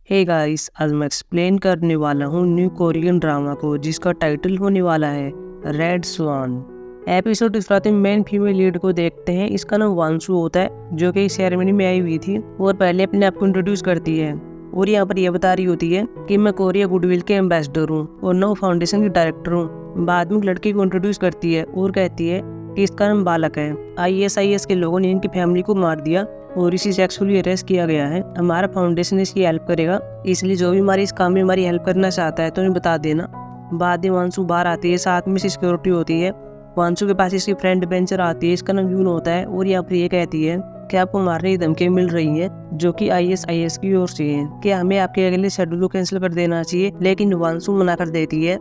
Hey guys, आज मैं explain करने वाला हूँ न्यू कोरियन ड्रामा को जिसका टाइटल होने वाला है रेड स्वान। एपिसोड की शुरुआत में मेन फीमेल लीड को देखते हैं। इसका नाम वांसु होता है जो कि सेरेमनी में आई हुई थी और पहले अपने आप को इंट्रोड्यूस करती है और यहाँ पर यह बता रही होती है कि मैं कोरिया गुडविल के एम्बेसडर हूँ और नो फाउंडेशन की डायरेक्टर हूँ। बाद में लड़की को इंट्रोड्यूस करती है और कहती है कि इसका नाम बालक है। ISIS के लोगों ने इनकी फैमिली को मार दिया और इसी सेक्सुअली अरेस्ट किया गया है। हमारा फाउंडेशन इसकी हेल्प करेगा, इसलिए जो भी हमारी इस काम में हमारी हेल्प करना चाहता है तो उन्हें बता देना। बाद में वांसु बाहर आती है, साथ में सिक्योरिटी होती है। वांसु के पास इसकी फ्रेंड बेंचर आती है, इसका नाम यून होता है और यहाँ पर ये कहती है कि आपको मारने की धमकी मिल रही है जो कि ISIS की ओर से है कि हमें आपके अगले शेड्यूल को कैंसिल कर देना चाहिए, लेकिन वांसु मना कर देती है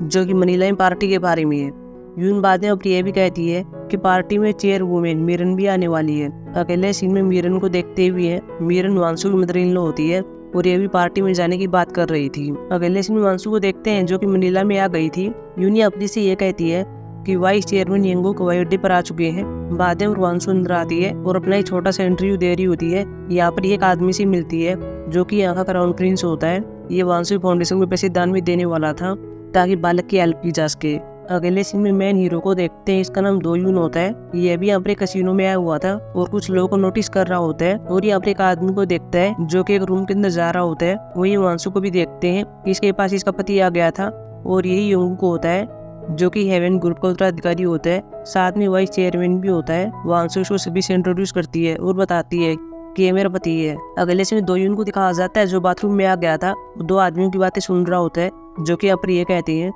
जो कि मनीला में पार्टी के बारे में है। यून बाद में अब ये भी कहती है कि पार्टी में चेयर वुमेन मीरन भी आने वाली है। अकेले सीन में मीरन को देखते हुए मीरन वांसु की मदर इन लॉ होती है और ये भी पार्टी में जाने की बात कर रही थी। अकेले सीन में वांसु को देखते हैं जो कि मनीला में आ गई थी। यून अपनी से ये कहती है कि वाइस चेयरमैन येंगो हवाई अड्डे पर आ चुके हैं। बाद में वांसु अंदर आती है और अपना एक छोटा सा इंटरव्यू दे रही होती है। यहाँ पर एक आदमी से मिलती है जो कि यहाँ का क्राउन प्रिंस होता है। ये वांसु फाउंडेशन में पैसे दान में देने वाला था ताकि बालक की हेल्प की जा सके। अगले सीन में मेन हीरो को देखते हैं, इसका नाम दो यून होता है। ये भी यहाँ पर कसिनो में आया हुआ था और कुछ लोगों को नोटिस कर रहा होता है और यहाँ पर एक आदमी को देखता है जो कि एक रूम के अंदर जा रहा होता है। वही वांसु को भी देखते हैं, इसके पास इसका पति आ गया था और यही योंगू को होता है जो कि हेवन ग्रुप का उत्तराधिकारी होता है। साथ में वाइस चेयरमैन भी होता है। वांसु उसको सभी से इंट्रोड्यूस करती है और बताती है कि ये मेरा पति है। अगले सीन में दो यून को दिखाया जाता है जो बाथरूम में आ गया था। दो आदमियों की बातें सुन रहा होता है जो कि यहाँ पर ये कहते हैं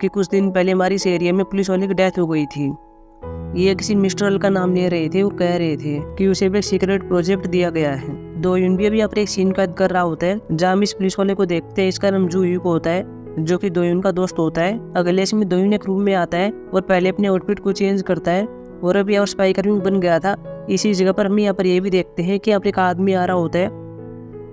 कि कुछ दिन पहले हमारी इस एरिया में पुलिस वाले की डेथ हो गई थी। ये किसी मिस्टर अल का नाम ले रहे थे और कह रहे थे कि उसे भी एक सीक्रेट प्रोजेक्ट दिया गया है। दो यून भी अभी यहाँ पर एक सीन कैद कर रहा होता है जहाँ हम इस पुलिस वाले को देखते हैं। इसका नाम जू यू को होता है जो कि दोयुन का दोस्त होता है। अगले सीन में दोयुन एक रूम में आता है और पहले अपने आउटफिट को चेंज करता है और अभी और स्पाई कर्मी बन गया था। इसी जगह पर हम यहाँ पर ये भी देखते हैं कि यहाँ पर एक आदमी आ रहा होता है,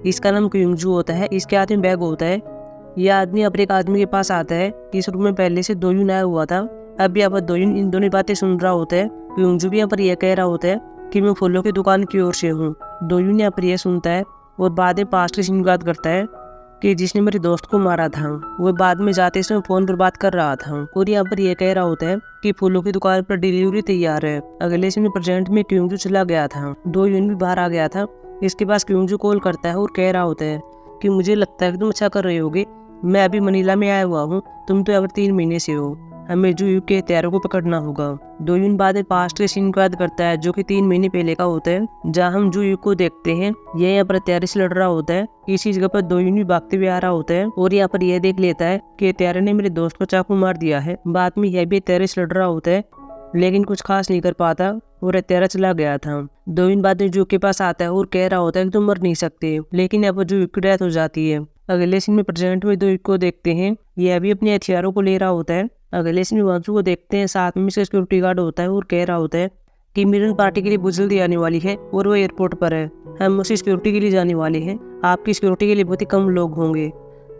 इसका नाम क्यूंगजू होता है। इसके हाथ में बैग होता है। यह आदमी अपने एक आदमी के पास आता है। इस रूम में पहले से दोयुन आया हुआ था। अब यहाँ पर दोयुन इन दोनों बातें सुन रहा होता है। क्यूंगजू भी यहाँ पर यह कह रहा होता है कि मैं फूलों की दुकान की ओर से हूँ। दोयुन यहाँ पर यह सुनता है और बाद में पास्ट की सीन याद करता है कि जिसने मेरे दोस्त को मारा था वो बाद में जाते समय फोन पर बात कर रहा था और यहाँ पर यह कह रहा होता है कि फूलों की दुकान पर डिलीवरी तैयार है। अगले समय प्रेजेंट में क्यूंगजू चला गया था। दो यून भी बाहर आ गया था। इसके पास क्यूंगजू कॉल करता है और कह रहा होता है कि मुझे लगता है कि तुम अच्छा कर रहे होगे। मैं अभी मनीला में आया हुआ हूँ, तुम तो अगर 3 महीने से हो। हमें जू यू के हत्यारों को पकड़ना होगा। दो यून बाद में पास्ट के सीन को याद करता है जो कि 3 महीने पहले का होता है, जहाँ हम जू यू को देखते हैं। ये यहाँ पर हत्यारे से लड़ रहा होता है। इसी जगह पर दो यून भी भागते हुए आ रहा होता है और यहाँ पर यह देख लेता है कि हत्यारे ने मेरे दोस्त को चाकू मार दिया है। बाद में यह भी हत्यारे से लड़ रहा होता है लेकिन कुछ खास नहीं कर पाता और हत्यारा चला गया था। दो यून बाद में जू के पास आता है और कह रहा होता है कि तुम मर नहीं सकते, लेकिन यहाँ पर जू की डेथ हो जाती है। अगले सीन में प्रेजेंट में दो को देखते हैं, यह अभी अपने हथियारों को ले रहा होता है। अगले सीन में वांसु को देखते हैं, साथ में सिक्योरिटी गार्ड होता है और कह रहा होता है कि मीरन पार्टी के लिए बहुत जल्दी आने वाली है और वो एयरपोर्ट पर है। हम उसी सिक्योरिटी के लिए जाने वाले हैं। आपकी सिक्योरिटी के लिए बहुत ही कम लोग होंगे,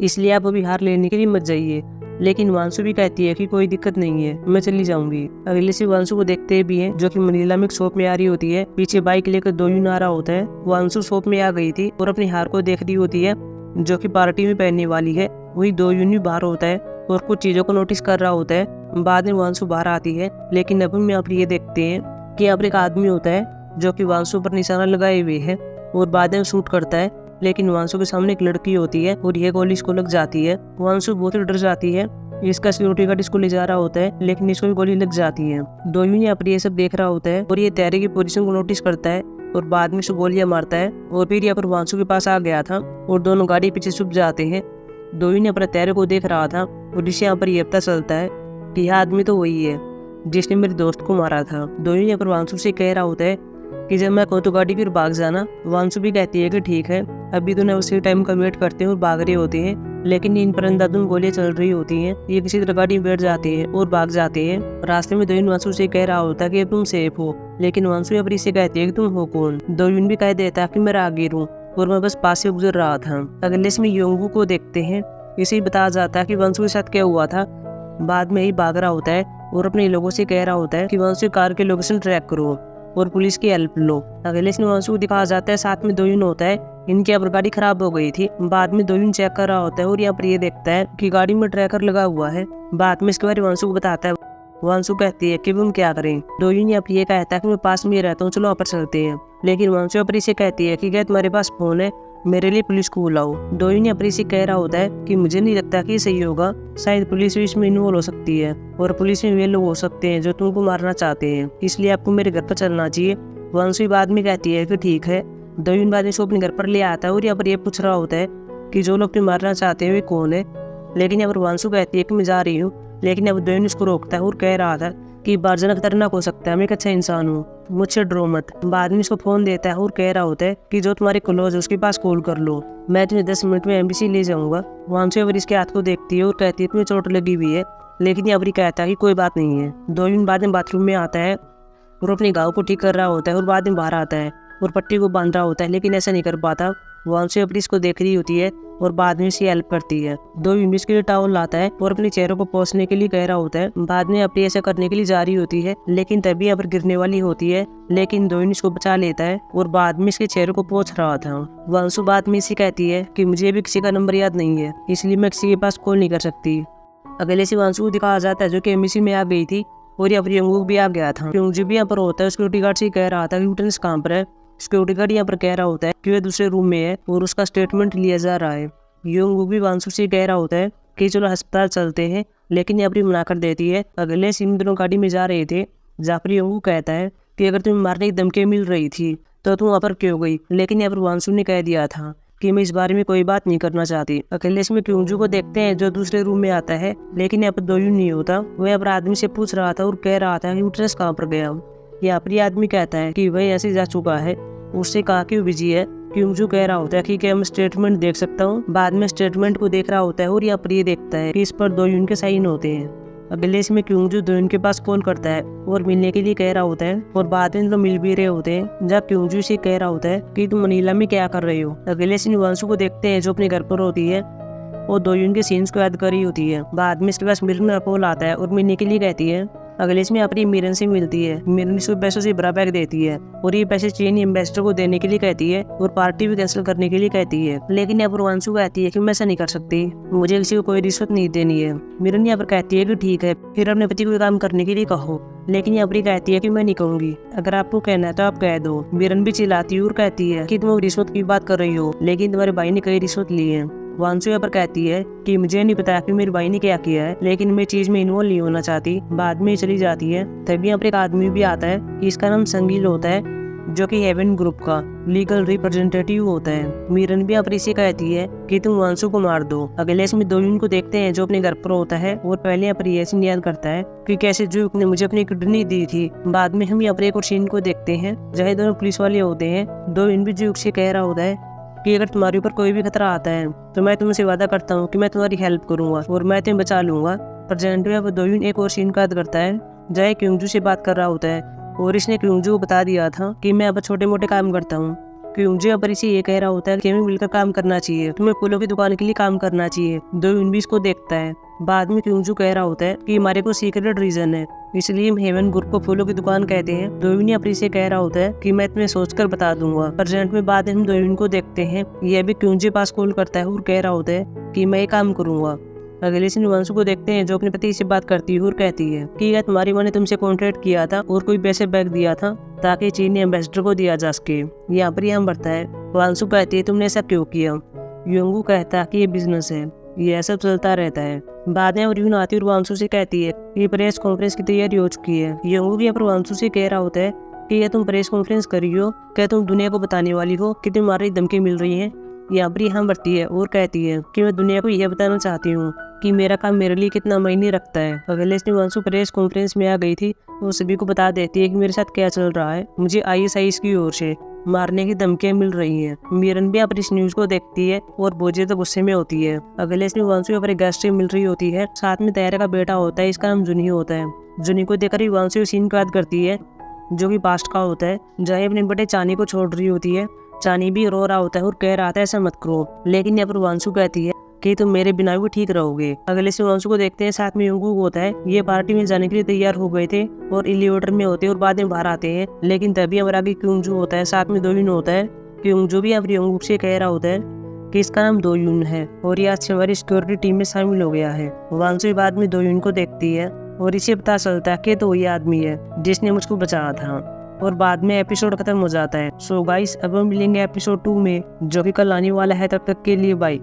इसलिए आप अभी हार लेने के लिए मत जाइए। लेकिन वांसु भी कहती है कि कोई दिक्कत नहीं है, मैं चली जाऊंगी। अगले से वांसु को देखते भी हैं जो कि मनीला में एक शॉप में आ रही होती है। पीछे बाइक लेकर दो यून आ रहा होता है। वांसु शॉप में आ गई थी और अपने हार को देख रही होती है जो कि पार्टी में पहनने वाली है। वही दो यून भी बाहर होता है और कुछ चीजों को नोटिस कर रहा होता है। बाद में वांसु बाहर आती है, लेकिन अब हम यहाँ पर ये देखते हैं कि यहाँ पर एक आदमी होता है जो कि वांसु पर निशाना लगाए हुए है और बाद में शूट करता है। लेकिन वांसु के सामने एक लड़की होती है और ये गोली इसको लग जाती है। वांसु बहुत ही डर जाती है। इसका सिक्योरिटी गार्ड इसको ले जा रहा होता है लेकिन इसको भी गोली लग जाती है। दो यून यहाँ पर ये सब देख रहा होता है और ये तैयारी की पोजीशन को नोटिस करता है और बाद में से गोलियां मारता है और फिर यहाँ पर वांसु के पास आ गया था और दोनों गाड़ी पीछे छुप जाते हैं। दो यून अपने तैयारी को देख रहा था और इससे यहाँ पर यह पता चलता है कि यह आदमी तो वही है जिसने मेरे दोस्त को मारा था। दो यून यहाँ पर वांसु से कह रहा होता है कि जब मैं कहूँ तो गाड़ी फिर भाग जाना। वांसु भी कहती है कि ठीक है। अभी दोनों उसी टाइम का वेट करते हैं और भाग रहे होते हैं, लेकिन इन पर अंधाधुंध गोलियां चल रही होती हैं। ये किसी तरह गाड़ी में बैठ जाते हैं और भाग जाते हैं। रास्ते में दोयुन वांसु से कह रहा होता है कि तुम सेफ हो, लेकिन वांसु अब से कहती है कि तुम हो कौन। दोयुन भी कह देता है कि मैं राहगीर हूँ और मैं बस पास से गुजर रहा था। अगले में योंगू को देखते हैं। इसे बताया जाता है कि वांसु के साथ क्या हुआ था। बाद में ही भाग रहा होता है और अपने लोगों से कह रहा होता है कि वांसु कार के लोकेशन ट्रैक करो और पुलिस की हेल्प लो। अगले में वांसु को दिखाया जाता है, साथ में दोयुन होता है। इनकी अब गाड़ी खराब हो गई थी। बाद में दोयुन चेक कर रहा होता है और यहाँ पर ये देखता है कि गाड़ी में ट्रैकर लगा हुआ है। बाद में इसके बारे में वांसू को बताता है। वांसू कहती है कि हम क्या करें। दोयुन यहाँ पर ये कहता है कि मैं पास में ही रहता हूँ, चलो वहाँ पर चलते हैं। लेकिन वांसू अपनी से कहती है कि क्या तुम्हारे पास फोन है, मेरे लिए पुलिस को बुलाओ। दोयुन अपनी से कह रहा होता है कि मुझे नहीं लगता कि सही होगा, शायद पुलिस भी इसमें इन्वॉल्व हो सकती है और पुलिस में वे लोग हो सकते हैं जो तुमको मारना चाहते हैं, इसलिए आपको मेरे घर पर चलना चाहिए। वांसू बाद में कहती है कि ठीक है। दोयुन बाद में इसको अपने घर पर ले आता है और यहाँ पर ये पूछ रहा होता है कि जो लोग तुम मारना चाहते हैं वे कौन है। लेकिन यहाँ पर वांसू कहती है कि मैं जा रही हूँ। लेकिन अब दोयुन इसको रोकता है और कह रहा था कि बाहर जाना खतरनाक हो सकता है, मैं एक अच्छा इंसान हूँ, मुझसे डरो मत। बाद में इसको फोन देता है और कह रहा होता है कि जो तुम्हारे क्लोज है उसके पास कॉल कर लो, मैं तुम्हें 10 मिनट में एम्बेसी ले जाऊंगा। वांसू अब इसके हाथ को देखती है और कहती है तुम्हें चोट लगी हुई है। लेकिन ये कहता है कि कोई बात नहीं है। दोयुन बाद में बाथरूम में आता है और अपने घाव को ठीक कर रहा होता है और बाद में बाहर आता है और पट्टी को बांध रहा होता है, लेकिन ऐसा नहीं कर पाता। वांसू अपनी इसको देख रही होती है और बाद में इसकी हेल्प करती है। दोयुन इसके लिए टॉवल लाता है और अपने चेहरे को पोंछने के लिए कह रहा होता है। बाद में अपनी ऐसा करने के लिए जा रही होती है, लेकिन तभी यहाँ पर गिरने वाली होती है, लेकिन दोयुन इसको बचा लेता है और बाद में इसके चेहरे को पोंछ रहा था। वांसू बाद में इसे कहती है कि मुझे भी किसी का नंबर याद नहीं है, इसलिए मैं किसी के पास कॉल नहीं कर सकती। अगले से वांसू को दिखाया जाता है जो कि एम्बेसी में आ गई थी और यहाँ पर यंगूक भी आ गया था। यंगूक भी यहाँ पर होता है, सिक्योरिटी गार्ड से कह रहा था कि लिeutenant कहाँ पर है। सिक्योरिटी गार्ड यहाँ पर कह रहा होता है कि वह दूसरे रूम में है और उसका स्टेटमेंट लिया जा रहा है। यंगूक भी वांसू से कह रहा होता है कि चलो अस्पताल चलते हैं, लेकिन यहाँ पर मना कर देती है। अगले सीन दोनों गाड़ी में जा रहे थे, जहाँ पर यंगूक कहता है कि अगर तुम्हें मारने की धमकी मिल रही थी तो तुम वहाँ पर क्यों गई। लेकिन यहाँ पर वांसू ने कह दिया था कि मैं इस बारे में कोई बात नहीं करना चाहती। अकेले में क्योंजू को देखते हैं जो दूसरे रूम में आता है, लेकिन यहाँ पर दोयुन नहीं होता। वह यहाँ पर आदमी से पूछ रहा था और कह रहा था कि यूट्रस कहाँ पर गया। यहाँ पर आदमी कहता है कि वह ऐसे जा चुका है, उससे कहा कि वो बिजी है। क्योंजू कह रहा होता है कि क्या मैं स्टेटमेंट देख सकता हूँ। बाद में स्टेटमेंट को देख रहा होता है और यहाँ पर ये देखता है कि इस पर दोयुन के साइन होते हैं। अगले में क्योंजू दोयुन के पास कॉल करता है और मिलने के लिए कह रहा होता है और बाद में लोग मिल भी रहे होते हैं, जब क्योंजू से कह रहा होता है कि तुम मनीला में क्या कर रहे हो। अगले से वांसू को देखते हैं जो अपने घर पर होती है और दोयुन के सीन्स को याद कर रही होती है। बाद में इसके पास मिरन का कॉल आता है और मिलने के लिए कहती है। अगले में अपनी मिरन से मिलती है। मिरन इसको पैसों से भरा बैग देती है और ये पैसे चीनी एम्बेसडर को देने के लिए कहती है और पार्टी भी कैंसिल करने के लिए कहती है। लेकिन यहाँ पर वांसू कहती है कि मैं ऐसा नहीं कर सकती, मुझे किसी को कोई रिश्वत नहीं देनी है। मिरन यहाँ पर कहती है कि ठीक है, फिर अपने पति को काम करने के लिए कहो। लेकिन यहाँ पर कहती है कि मैं नहीं कहूंगी, अगर आपको कहना है तो आप कह दो। मिरन भी चिल्लाती है और कहती है कि तुम रिश्वत की बात कर रही हो, लेकिन तुम्हारे भाई ने कई रिश्वत ली है। वांसू यहाँ पर कहती है कि मुझे नहीं पता कि मेरे भाई ने क्या किया है, लेकिन मैं चीज में इन्वॉल्व नहीं होना चाहती। बाद में चली जाती है। तभी यहाँ पर एक आदमी भी आता है, इसका नाम संगील होता है, जो कि हेवन ग्रुप का लीगल रिप्रेजेंटेटिव होता है। मिरन भी यहाँ पर इसे कहती है कि तुम वांसू को मार दो। अगले में दोयुन को देखते हैं जो अपने घर पर होता है और पहले यहाँ पर ये सीन याद करता है कि कैसे जुक ने मुझे अपनी किडनी दी थी। बाद में हम यहाँ पर एक और सीन को देखते हैं जहाँ दोनों पुलिस वाले होते हैं। दोयुन भी जुक से कह रहा होता है कि अगर तुम्हारे ऊपर कोई भी खतरा आता है तो मैं तुमसे वादा करता हूँ कि मैं तुम्हारी हेल्प करूंगा और मैं तुम्हें बचा लूंगा। प्रेजेंट में दोयुन एक और सीन का याद करता है जहाँ क्योंजू से बात कर रहा होता है और इसने क्योंजू को बता दिया था कि मैं अब छोटे मोटे काम करता हूँ। क्योंजू अब इसे ये कह रहा होता है कि हमें मिलकर काम करना चाहिए, तुम्हें फूलों की दुकान के लिए काम करना चाहिए। दोयुन भी इसको देखता है। बाद में क्योंजू कह रहा होता है कि हमारे को सीक्रेट रीजन है, इसलिए हम हेवन ग्रुप को फूलों की दुकान कहते हैं। दोयुन अपने से कह रहा होता है कि मैं तुम्हें सोचकर बता दूंगा। प्रेजेंट में बाद में हम दोयुन को देखते हैं, यह भी क्योंजू पास कॉल करता है और कह रहा होता है कि मैं ये काम करूंगा। अगले से वांसू को देखते हैं जो अपने पति से बात करती है और कहती है कि यह तुम्हारी माँ ने तुमसे कॉन्ट्रैक्ट किया था और कोई पैसे बैग दिया था ताकि चीनी एम्बेसडर को दिया जा सके। यहाँ पर हम बढ़ता है। वांसू कहती है तुमने ऐसा क्यों किया। यंगू कहता है कि ये बिजनेस है, ये सब चलता रहता है। बाद में यून आती है और वांसू से कहती है कि प्रेस कॉन्फ्रेंस की तैयारी हो चुकी है। यंगू भी पर वांसू से कह रहा होता है कि यह तुम प्रेस कॉन्फ्रेंस करी हो, क्या तुम दुनिया को बताने वाली हो कि तुम्हारी धमकी मिल रही है। यहाँ पर हम बढ़ती है और कहती है कि मैं दुनिया को यह बताना चाहती हूँ कि मेरा काम मेरे लिए कितना मायने रखता है। अगले दिन वांसू प्रेस कॉन्फ्रेंस में आ गई थी, वो सभी को बता देती है कि मेरे साथ क्या चल रहा है, मुझे ISIS की ओर से मारने की धमकियां मिल रही हैं। मिरन भी अपनी इस न्यूज को देखती है और बहुत ज्यादा गुस्से में होती है। अगले दिन वांसू अपने गेस्ट से मिल रही होती है, साथ में तैयार का बेटा होता है, इसका नाम जुनी होता है। जुनी को देखकर ही वांसू सीन को याद करती है जो कि पास्ट का होता है, जहाँ अपने बेटे चानी को छोड़ रही होती है। चानी भी रो रहा होता है और कह रहा था ऐसा मत करो, लेकिन यहाँ पर वांसू कहती है कि तुम मेरे बिना भी ठीक रहोगे। अगले से वांसू को देखते हैं, साथ में यंगू होता है। ये पार्टी में जाने के लिए तैयार हो गए थे और एलिवेटर में होते हैं और बाद में बाहर आते हैं, लेकिन तभी हमारा आगे क्योंजू होता है, साथ में दोयुन होता है क्योंकि जो भी अब रियोंगुक से कह रहा होता है कि इसका नाम दो यून है और ये आज से हमारी सिक्योरिटी टीम में शामिल हो गया है। वांसू बाद में दो यून को देखती है और इसे पता चलता है कि तो ये आदमी है जिसने मुझको बचाया था और बाद में एपिसोड खत्म हो जाता है। सो गाइस, अब हम मिलेंगे एपिसोड 2 में जो कि कल आने वाला है। तब तक के लिए बाय।